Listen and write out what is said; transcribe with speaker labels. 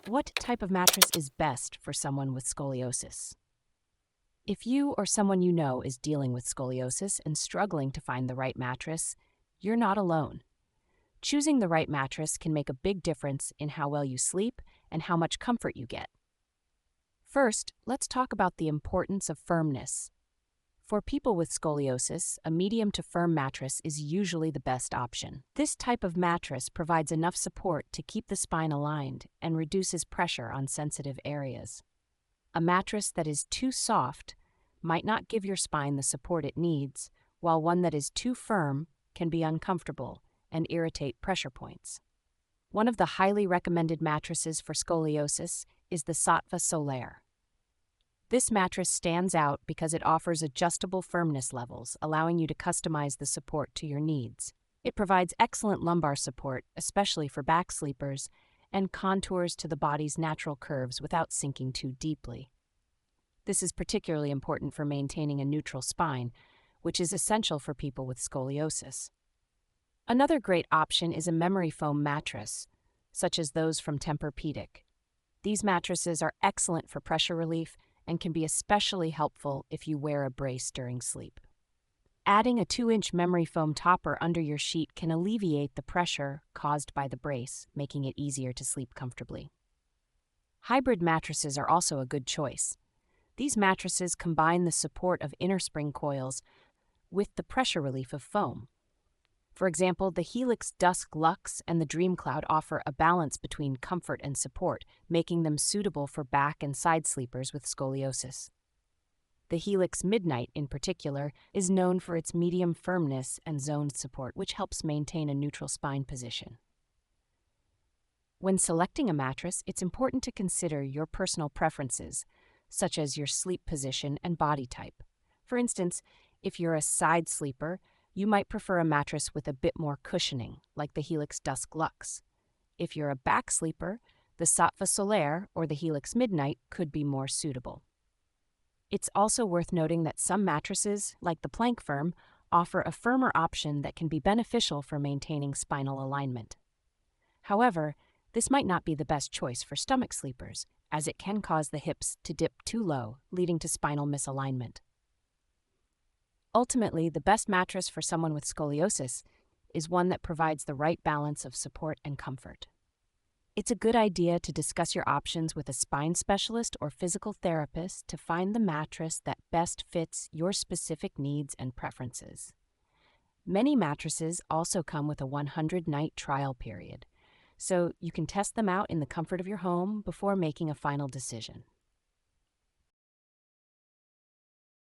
Speaker 1: What type of mattress is best for someone with scoliosis? If you or someone you know is dealing with scoliosis and struggling to find the right mattress, you're not alone. Choosing the right mattress can make a big difference in how well you sleep and how much comfort you get. First, let's talk about the importance of firmness. For people with scoliosis, a medium to firm mattress is usually the best option. This type of mattress provides enough support to keep the spine aligned and reduces pressure on sensitive areas. A mattress that is too soft might not give your spine the support it needs, while one that is too firm can be uncomfortable and irritate pressure points. One of the highly recommended mattresses for scoliosis is the Sattva Solaire. This mattress stands out because it offers adjustable firmness levels, allowing you to customize the support to your needs. It provides excellent lumbar support, especially for back sleepers, and contours to the body's natural curves without sinking too deeply. This is particularly important for maintaining a neutral spine, which is essential for people with scoliosis. Another great option is a memory foam mattress, such as those from Tempur-Pedic. These mattresses are excellent for pressure relief and can be especially helpful if you wear a brace during sleep. Adding a 2-inch memory foam topper under your sheet can alleviate the pressure caused by the brace, making it easier to sleep comfortably. Hybrid mattresses are also a good choice. These mattresses combine the support of inner spring coils with the pressure relief of foam. For example, the Helix Dusk Luxe and the Dream Cloud offer a balance between comfort and support, making them suitable for back and side sleepers with scoliosis. The Helix Midnight, in particular, is known for its medium firmness and zoned support, which helps maintain a neutral spine position. When selecting a mattress, it's important to consider your personal preferences, such as your sleep position and body type. For instance, if you're a side sleeper, you might prefer a mattress with a bit more cushioning, like the Helix Dusk Luxe. If you're a back sleeper, the Sattva Solaire or the Helix Midnight could be more suitable. It's also worth noting that some mattresses, like the Plank Firm, offer a firmer option that can be beneficial for maintaining spinal alignment. However, this might not be the best choice for stomach sleepers, as it can cause the hips to dip too low, leading to spinal misalignment. Ultimately, the best mattress for someone with scoliosis is one that provides the right balance of support and comfort. It's a good idea to discuss your options with a spine specialist or physical therapist to find the mattress that best fits your specific needs and preferences. Many mattresses also come with a 100-night trial period, so you can test them out in the comfort of your home before making a final decision.